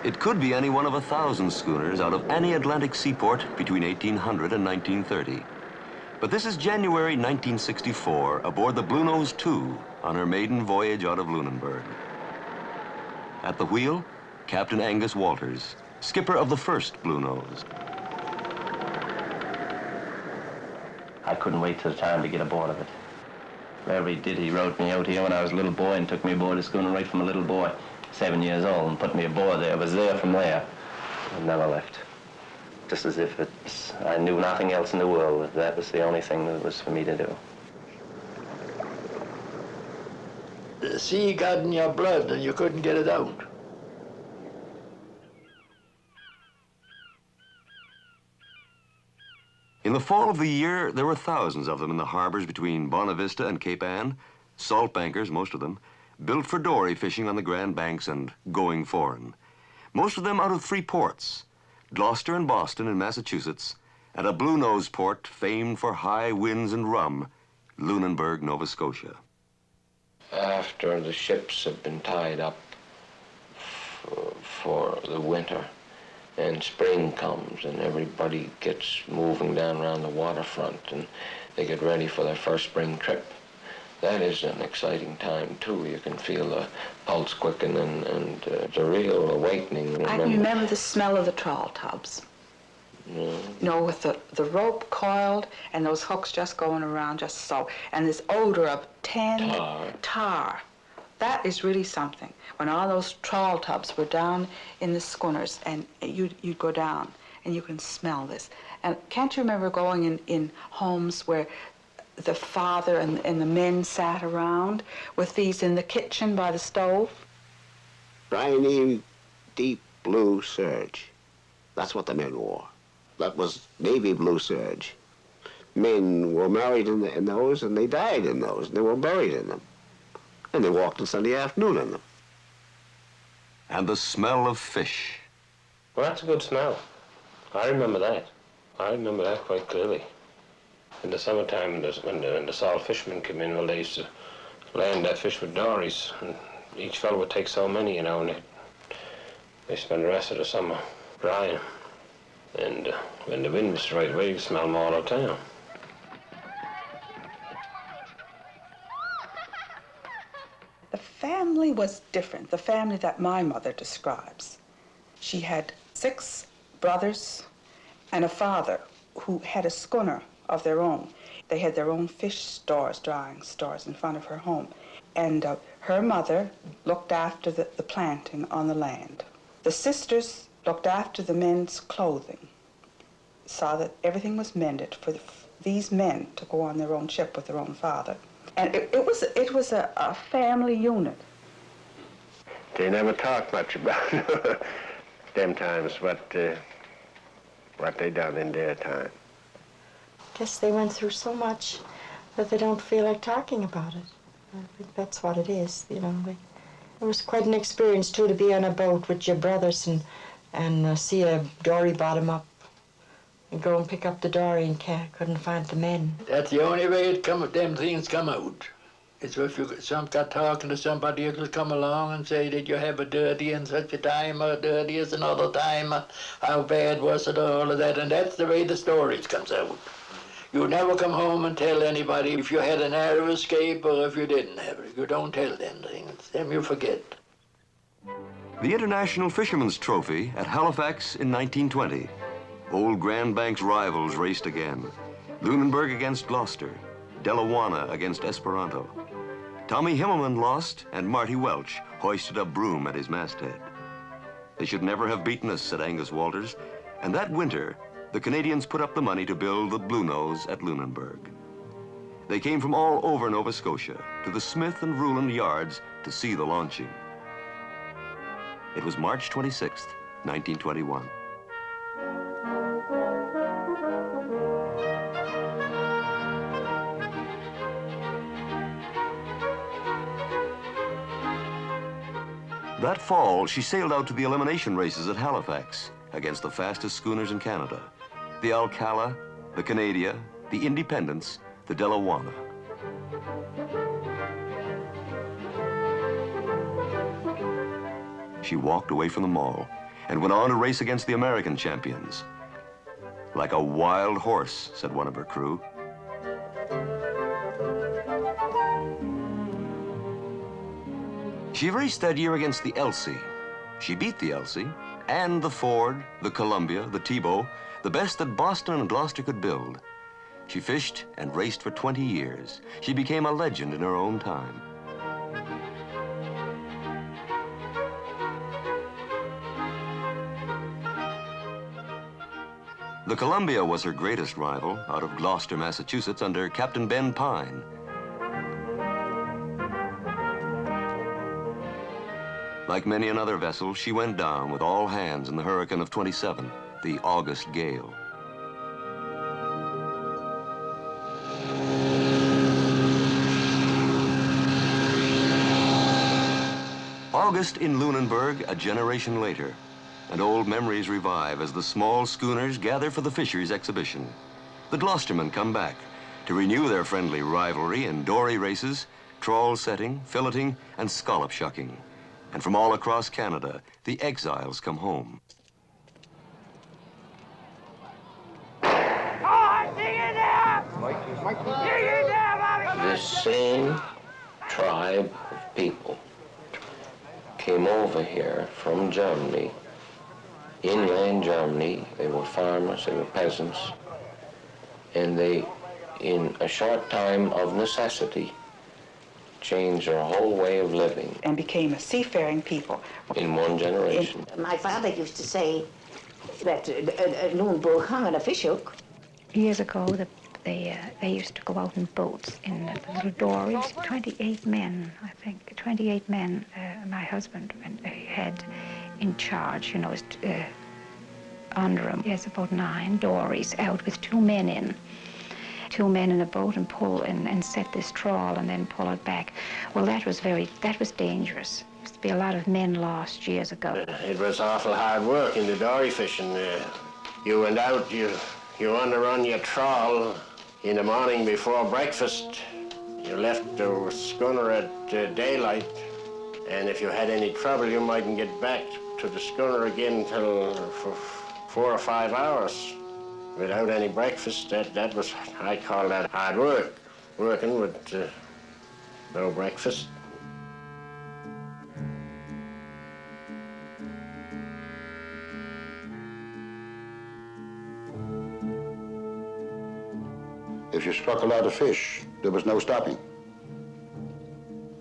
It could be any one of 1,000 schooners out of any Atlantic seaport between 1800 and 1930. But this is January 1964 aboard the Bluenose II on her maiden voyage out of Lunenburg. At the wheel, Captain Angus Walters, skipper of the first Bluenose. I couldn't wait till the time to get aboard of it. Wherever he did, he wrote me out here when I was a little boy and took me aboard the schooner right from a little boy, 7 years old, and put me aboard there. I was there from there. I never left. Just as if I knew nothing else in the world. That was the only thing that was for me to do. The sea got in your blood and you couldn't get it out. In the fall of the year, there were thousands of them in the harbors between Bonavista and Cape Ann, salt bankers, most of them, built for dory fishing on the Grand Banks and going foreign. Most of them out of 3 ports, Gloucester and Boston in Massachusetts, and a Bluenose port famed for high winds and rum, Lunenburg, Nova Scotia. After the ships have been tied up for the winter, and spring comes and everybody gets moving down around the waterfront and they get ready for their first spring trip. That is an exciting time too. You can feel the pulse quicken and it's a real awakening. I can remember the smell of the trawl tubs. You know, with the rope coiled and those hooks just going around just so, and this odor of tar. That is really something. When all those trawl tubs were down in the schooners and you'd go down and you can smell this. And can't you remember going in homes where the father and the men sat around with these in the kitchen by the stove? Briny, deep blue serge. That's what the men wore. That was navy blue serge. Men were married in those and they died in those. And they were buried in them. And they walked on Sunday afternoon in them. And the smell of fish. Well, that's a good smell. I remember that. I remember that quite clearly. In the summertime, when the salt fishermen came in, well, they used to land that fish with dories, and each fellow would take so many, you know, and they spend the rest of the summer drying. And when the wind was right away, you could smell them all over town. The family was different, the family that my mother describes. She had 6 brothers and a father who had a schooner of their own. They had their own fish stores, drying stores in front of her home. And her mother looked after the planting on the land. The sisters looked after the men's clothing, saw that everything was mended for these men to go on their own ship with their own father. And it was a family unit. They never talked much about them times, what they done in their time. Guess they went through so much that they don't feel like talking about it. I think that's what it is, you know. It was quite an experience, too, to be on a boat with your brothers and see a dory bottom up and go and pick up the dory and couldn't find the men. That's the only way them things come out. It's if you got talking to somebody, it'll come along and say, did you have a dirty in such a time, or dirty as another time, how bad was it, all of that, and that's the way the stories comes out. You never come home and tell anybody if you had a narrow escape or if you didn't have it. You don't tell them things. Them you forget. The International Fisherman's Trophy at Halifax in 1920. Old Grand Banks rivals raced again. Lunenburg against Gloucester. Delawana against Esperanto. Tommy Himmelman lost, and Marty Welch hoisted a broom at his masthead. They should never have beaten us, said Angus Walters, and that winter, the Canadians put up the money to build the Bluenose at Lunenburg. They came from all over Nova Scotia to the Smith and Ruland yards to see the launching. It was March 26th, 1921. That fall, she sailed out to the elimination races at Halifax against the fastest schooners in Canada, the Alcala, the Canada, the Independence, the Delawana. She walked away from them all, and went on to race against the American champions. Like a wild horse, said one of her crew. She raced that year against the Elsie. She beat the Elsie and the Ford, the Columbia, the Tebow, the best that Boston and Gloucester could build. She fished and raced for 20 years. She became a legend in her own time. The Columbia was her greatest rival out of Gloucester, Massachusetts, under Captain Ben Pine. Like many another vessel, she went down with all hands in the hurricane of '27, the August gale. August in Lunenburg a generation later, and old memories revive as the small schooners gather for the Fisheries exhibition. The Gloucestermen come back to renew their friendly rivalry in dory races, trawl setting, filleting, and scallop shucking. And from all across Canada, the exiles come home. This same tribe of people came over here from Germany, inland Germany. They were farmers, they were peasants, and they, in a short time of necessity, changed their whole way of living. And became a seafaring people. In one generation. My father used to say that Lunenburg hung on a fishhook. Years ago, they used to go out in boats in little dories. 28 men, I think, 28 men my husband had in charge, you know, under him. He has about 9 dories out with 2 men in. 2 men in a boat and pull and set this trawl and then pull it back. Well, that was dangerous. There used to be a lot of men lost years ago. It was awful hard work in the dory fishing. You went out, you underrun your trawl in the morning before breakfast. You left the schooner at daylight, and if you had any trouble, you mightn't get back to the schooner again till for 4 or 5 hours. Without any breakfast, that was, I call that hard work, working with no breakfast. If you struck a lot of fish, there was no stopping.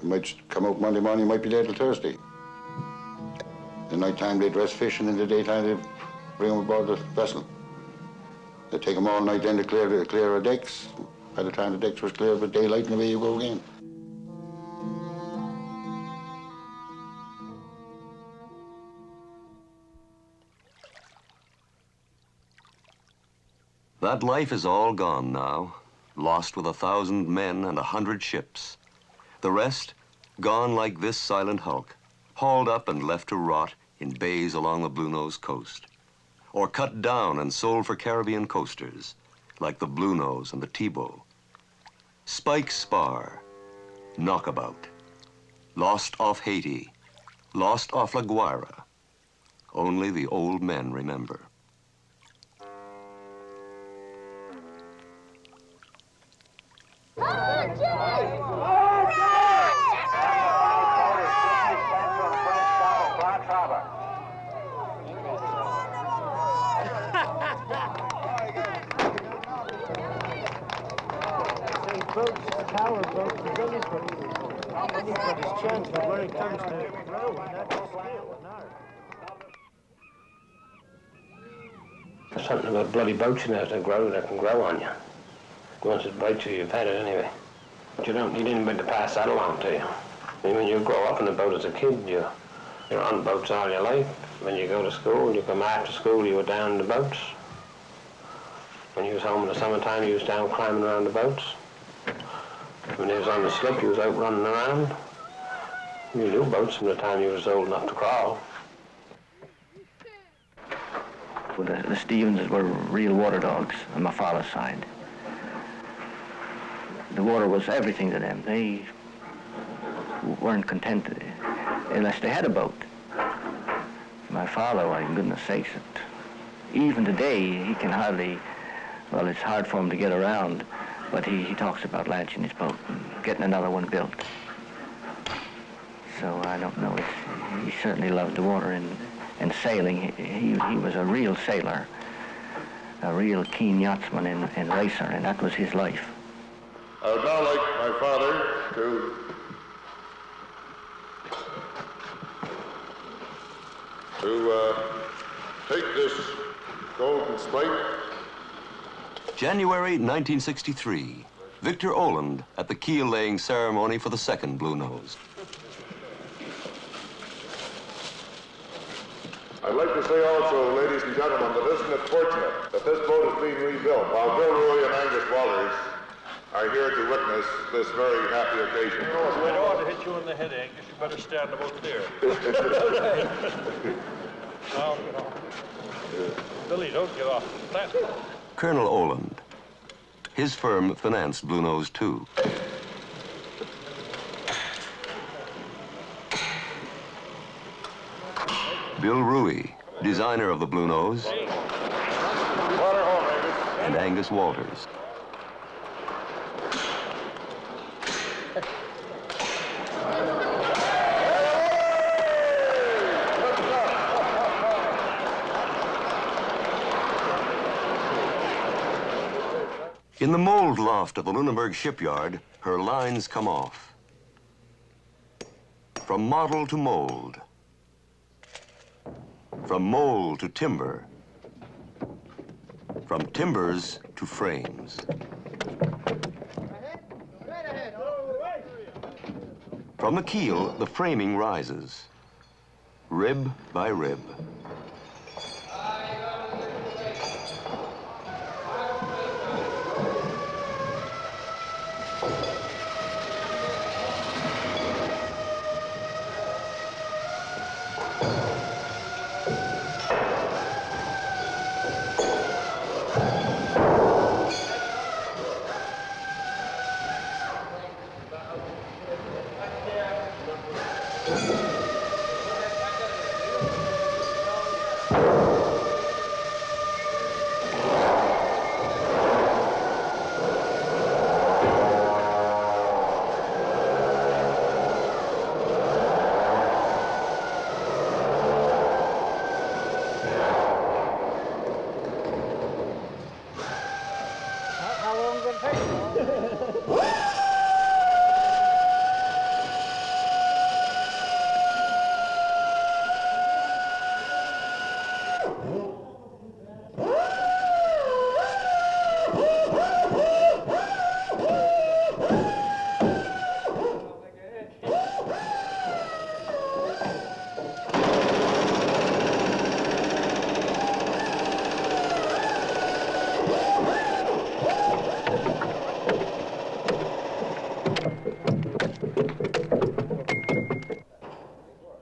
You might come out Monday morning, you might be there till Thursday. The night time they'd rest fish, and in the daytime they'd bring them aboard the vessel. They'd take them all night then to clear our decks. By the time the decks was cleared with daylight, and away you go again. That life is all gone now, lost with 1,000 men and 100 ships. The rest, gone like this silent hulk, hauled up and left to rot in bays along the Bluenose coast, or cut down and sold for Caribbean coasters, like the Bluenose and the Tebow. Spike Spar, Knockabout, lost off Haiti, lost off La Guaira. Only the old men remember. There's something about bloody boats in there that can grow on you. Once it bites you, you've had it anyway. But you don't need anybody to pass that along to you. I mean, when you grow up in a boat as a kid, you're on boats all your life. When you go to school, you come after school, you were down in the boats. When you was home in the summertime, you was down climbing around the boats. When you was on the slip, you was out running around. You knew boats from the time you was old enough to crawl. Well, the Stevens were real water dogs on my father's side. The water was everything to them. They weren't content unless they had a boat. My father, well, goodness sakes, even today, he can hardly, well, it's hard for him to get around, but he talks about launching his boat and getting another one built. So I don't know, he certainly loved the water and sailing. He was a real sailor, a real keen yachtsman and racer, and that was his life. I would now like my father to take this golden spike. January 1963. Victor Oland at the keel-laying ceremony for the second Bluenose. I'd like to say also, ladies and gentlemen, that isn't it fortunate that this boat is being rebuilt while Bill Ruy and Angus Wallers are here to witness this very happy occasion. I don't want to hit you in the head, Angus. You better stand about there. Now, get off. Billy, don't get off. Stand. Colonel Oland. His firm financed Bluenose II. Bill Ruy, designer of the Bluenose, and Angus Walters. In the mold loft of the Lunenburg shipyard, her lines come off. From model to mold. From mold to timber. From timbers to frames. From the keel, the framing rises, rib by rib.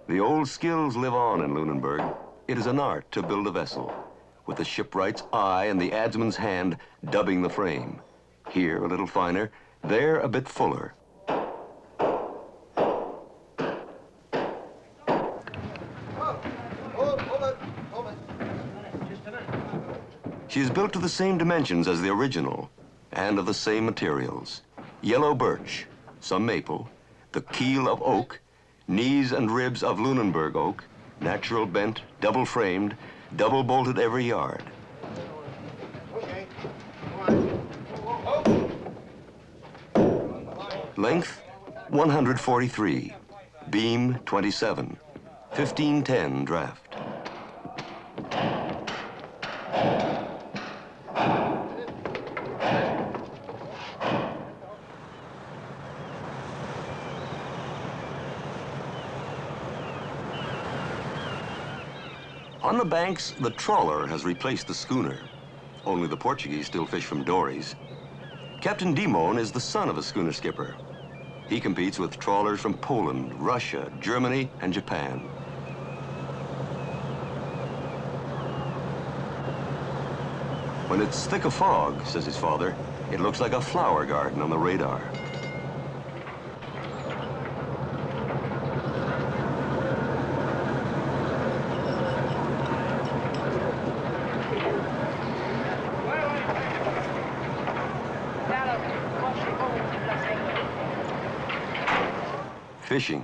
The old skills live on in Lunenburg. It is an art to build a vessel, with the shipwright's eye and the adzeman's hand dubbing the frame. Here a little finer, there a bit fuller. She is built to the same dimensions as the original, and of the same materials. Yellow birch, some maple, the keel of oak, knees and ribs of Lunenburg oak, natural bent, double framed, double bolted every yard. Length, 143. Beam, 27. 1510 draft. On the banks, the trawler has replaced the schooner. Only the Portuguese still fish from dories. Captain Dimon is the son of a schooner skipper. He competes with trawlers from Poland, Russia, Germany, and Japan. When it's thick of fog, says his father, it looks like a flower garden on the radar. Fishing.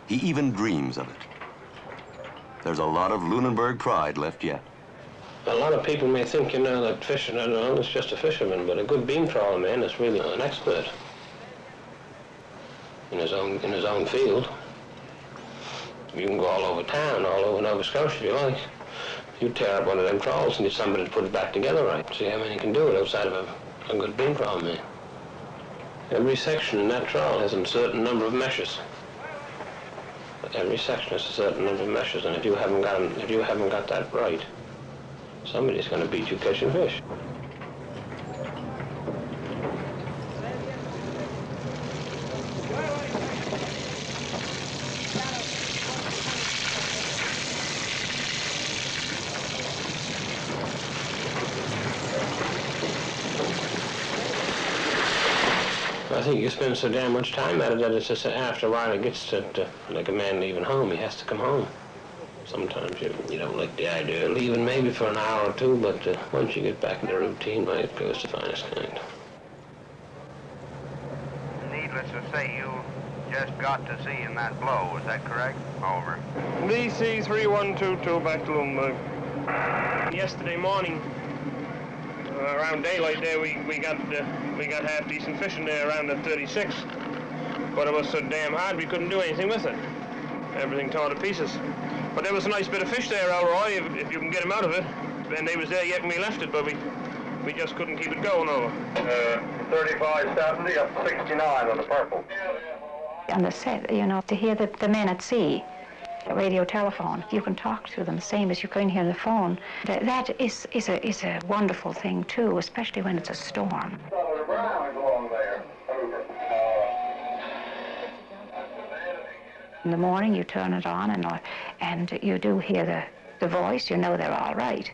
He even dreams of it. There's a lot of Lunenburg pride left yet. A lot of people may think, you know, that fishing, I don't know, it's just a fisherman, but a good beam trawler man is really an expert in his own field. You can go all over town, all over Nova Scotia if you like. You tear up one of them trawls and need somebody to put it back together right. See how many can do it outside of a good beam trawler man. Every section in that trawl has a certain number of meshes. Every section has a certain number of meshes, and if you haven't got that right, somebody's going to beat you catching fish. I think you spend so damn much time at it that it's just after a while it gets to like a man leaving home. He has to come home. Sometimes you don't like the idea of leaving maybe for an hour or two, but once you get back in the routine, well, it goes the finest kind. Needless to say, you just got to sea in that blow, is that correct? Over. DC 3122 back to Lunenburg. Yesterday morning, around daylight there, we got half decent fishing there around the 36, but it was so damn hard we couldn't do anything with it. Everything tore to pieces. But there was a nice bit of fish there, Elroy, if you can get them out of it. And they was there yet when we left it, but we just couldn't keep it going over. 3570 up 69 on the purple. On the set, you know, to hear the men at sea, radio telephone, you can talk to them the same as you can hear on the phone. That is a wonderful thing too, especially when it's a storm. In the morning you turn it on and you do hear the voice, you know they're all right.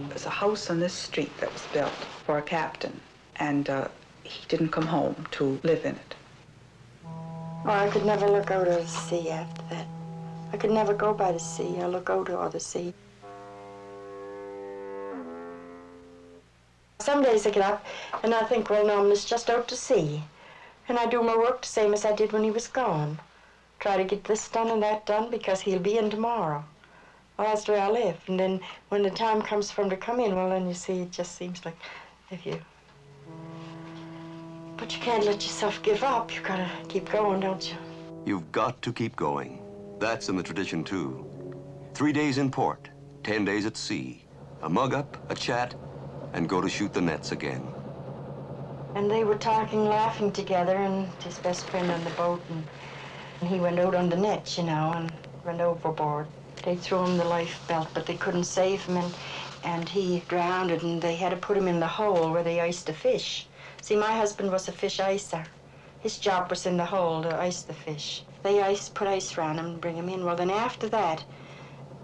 There's a house on this street that was built for a captain, and he didn't come home to live in it. Oh, I could never look out of the sea after that. I could never go by the sea or look out over the sea. Some days I get up and I think, well, Norman is just out to sea. And I do my work the same as I did when he was gone. Try to get this done and that done because he'll be in tomorrow. Well, that's the way I live. And then when the time comes for him to come in, well, then you see, it just seems like if you... But you can't let yourself give up. You've got to keep going, don't you? You've got to keep going. That's in the tradition, too. 3 days in port, 10 days at sea. A mug-up, a chat, and go to shoot the nets again. And they were talking, laughing together, and his best friend on the boat, and he went out on the net, you know, and went overboard. They threw him the life belt, but they couldn't save him, and he drowned, and they had to put him in the hole where they iced the fish. See, my husband was a fish icer. His job was in the hole to ice the fish. They put ice around him and bring him in. Well, then after that,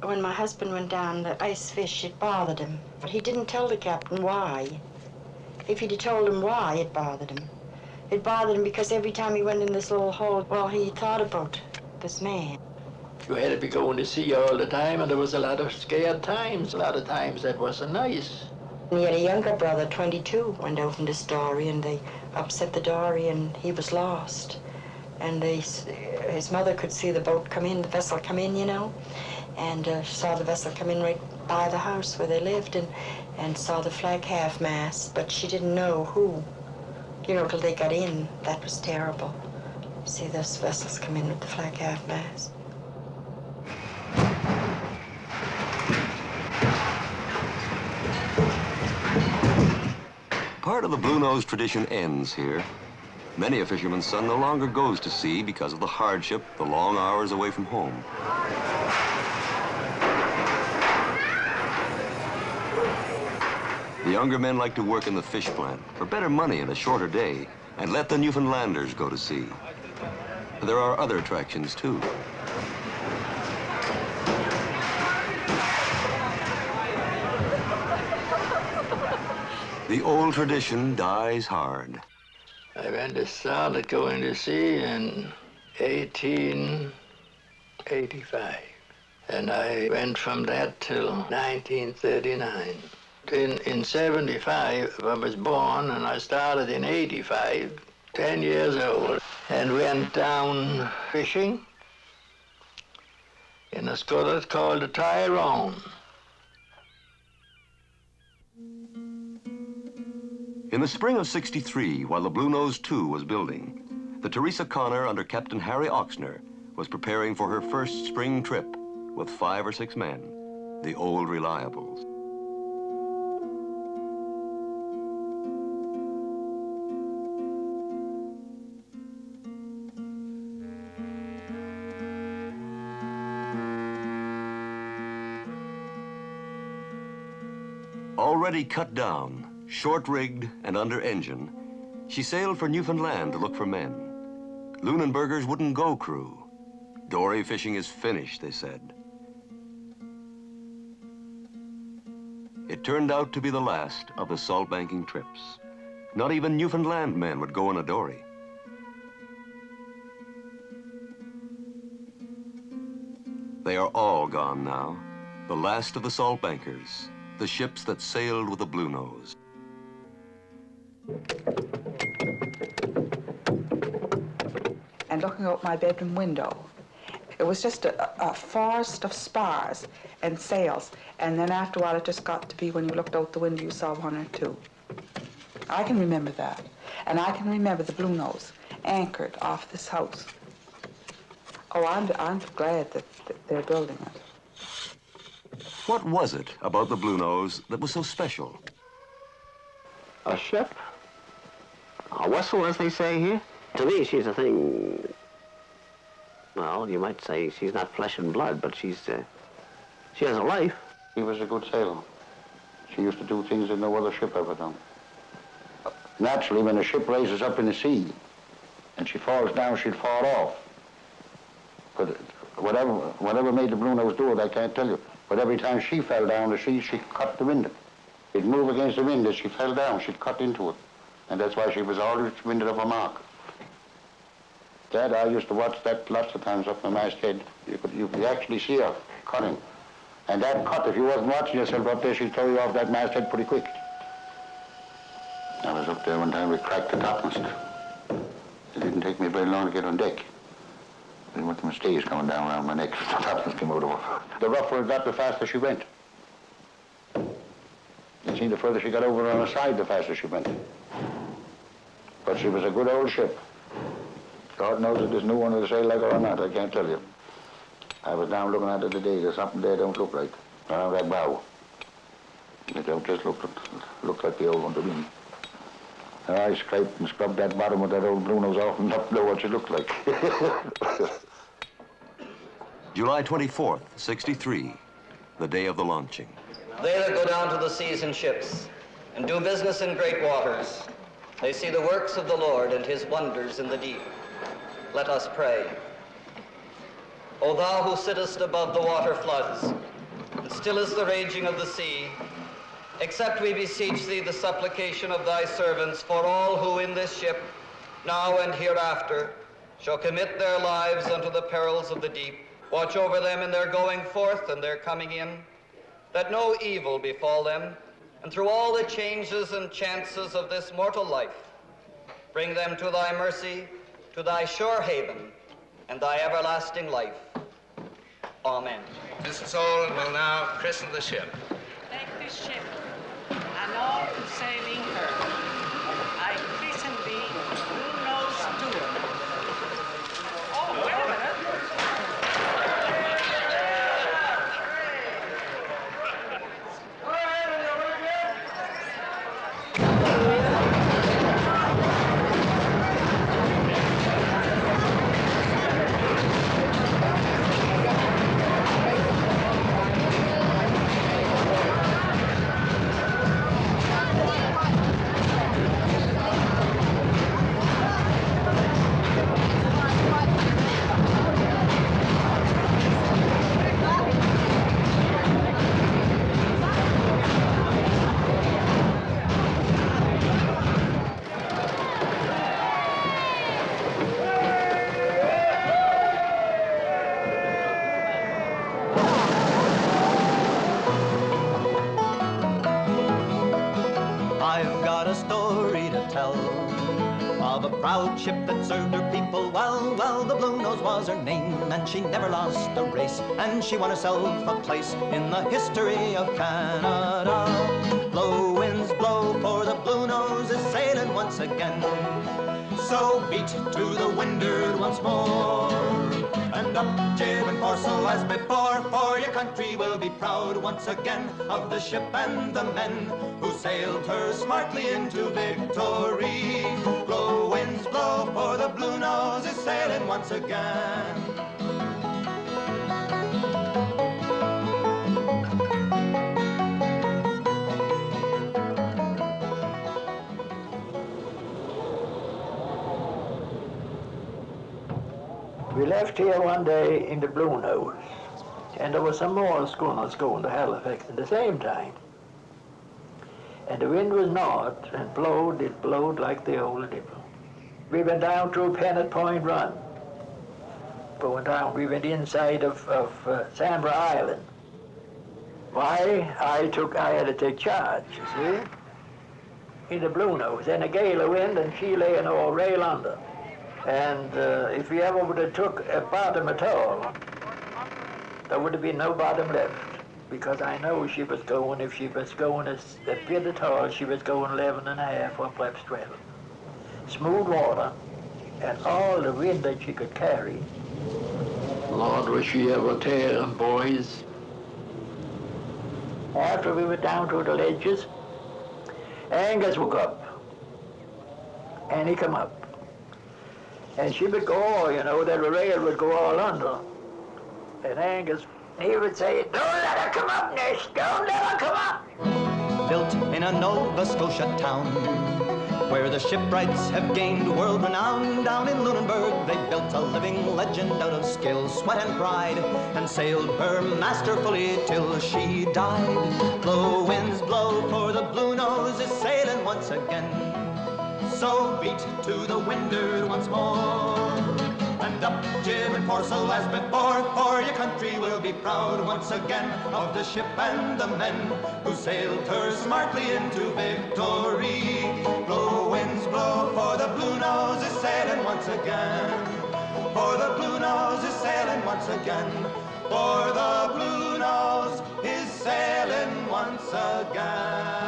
when my husband went down to ice fish, it bothered him. But he didn't tell the captain why. If he'd told him why, it bothered him. It bothered him because every time he went in this little hole, well, he thought about this man. You had to be going to sea all the time, and there was a lot of scared times. A lot of times that wasn't nice. He had a younger brother, 22, went out in this dory, and they upset the dory, and he was lost. And his mother could see the boat come in, the vessel come in, you know, and saw the vessel come in right by the house where they lived, and saw the flag half-mast, but she didn't know who, you know, till they got in. That was terrible. See, those vessels come in with the flag half-mast. Part of the Bluenose tradition ends here. Many a fisherman's son no longer goes to sea because of the hardship, the long hours away from home. The younger men like to work in the fish plant for better money and a shorter day, and let the Newfoundlanders go to sea. There are other attractions, too. The old tradition dies hard. I went to started going to sea in 1885. And I went from that till 1939. In 75, I was born, and I started in 85. 10 years old, and went down fishing in a school called the Tyrone. In the spring of '63, while the Bluenose II was building, the Teresa Connor under Captain Harry Oxner was preparing for her first spring trip with 5 or 6 men, the old reliables. Already cut down, short-rigged and under engine, she sailed for Newfoundland to look for men. Lunenburgers wouldn't go crew. Dory fishing is finished, they said. It turned out to be the last of the salt banking trips. Not even Newfoundland men would go in a dory. They are all gone now, the last of the salt bankers, the ships that sailed with the Bluenose. And looking out my bedroom window, it was just a forest of spars and sails, and then after a while it just got to be when you looked out the window you saw 1 or 2. I can remember that, and I can remember the Bluenose anchored off this house. Oh, I'm glad that they're building it. What was it about the Bluenose that was so special? A ship? A vessel, as they say here? To me, she's a thing, well, you might say she's not flesh and blood, but she has a life. She was a good sailor. She used to do things that no other ship ever done. Naturally, when a ship raises up in the sea and she falls down, she'd fall off. But whatever made the Bluenose do it, I can't tell you. But every time she fell down the sea, she cut the wind. It'd move against the wind. As she fell down, she'd cut into it. And that's why she was always winded of a mark. Dad, I used to watch that lots of times up the masthead. You could actually see her cutting. And that cut, if you wasn't watching yourself up there, she'd throw you off that masthead pretty quick. I was up there one time, we cracked the topmast. It didn't take me very long to get on deck. There were some stays coming down around my neck. The topmast came out of her. The rougher it got, the faster she went. You see, the further she got over on her side, the faster she went. But she was a good old ship. God knows if there's no one to sail like her or not, I can't tell you. I was down looking at it today. There's something there don't look right. Around that bow. It don't just look like the old one to me. And I scraped and scrubbed that bottom of that old Bluenose off and not know what she looked like. July 24th, '63, the day of the launching. They that go down to the seas in ships and do business in great waters, they see the works of the Lord and his wonders in the deep. Let us pray. O thou who sittest above the water floods, and stillest the raging of the sea, accept, we beseech thee, the supplication of thy servants for all who in this ship, now and hereafter, shall commit their lives unto the perils of the deep. Watch over them in their going forth and their coming in, that no evil befall them, and through all the changes and chances of this mortal life, bring them to thy mercy, to thy sure haven, and thy everlasting life. Amen. Mrs. Olin will now christen the ship. Take this ship, and all who sailing her, I christen thee, Bluenose II. Oh, wait a minute. of a proud ship that served her people well. Well, the Bluenose was her name, and she never lost a race, and she won herself a place in the history of Canada. Blow, winds blow, for the Bluenose is sailing once again. So beat to the windward once more, and up jib and foresail as before, for your country will be proud once again of the ship and the men who sailed her smartly into victory. Blow, winds blow, for the Bluenose is sailing once again. We left here one day in the Bluenose, and there were some more schooners going to Halifax at the same time. And the wind was north, and it blowed like the old devil. We went down through Pennet Point Run. Going down, we went inside of Sambra Island. Why? I had to take charge, you see, in the Bluenose, and a gale of wind, and she lay in all rail under. And if we ever would have took a bottom at all, there would have been no bottom left, because I know she was going, if she was going a bit at all, she was going 11.5 or perhaps 12. Smooth water, and all the wind that she could carry. Lord, was she ever tearing, boys. After we went down to the ledges, Angus woke up, and he come up. And she would go, you know, that the rail would go all under. And Angus, he would say, "Don't let her come up, Nish, don't let her come up." Built in a Nova Scotia town, where the shipwrights have gained world renown. Down in Lunenburg they built a living legend out of skill, sweat and pride, and sailed her masterfully till she died. Blow, winds blow, for the Bluenose is sailing once again. So beat to the windward once more, and up jib and foresail as before, for your country will be proud once again of the ship and the men who sailed her smartly into victory. Blow, winds blow, for the Bluenose is sailing once again. For the Bluenose is sailing once again. For the Bluenose is sailing once again.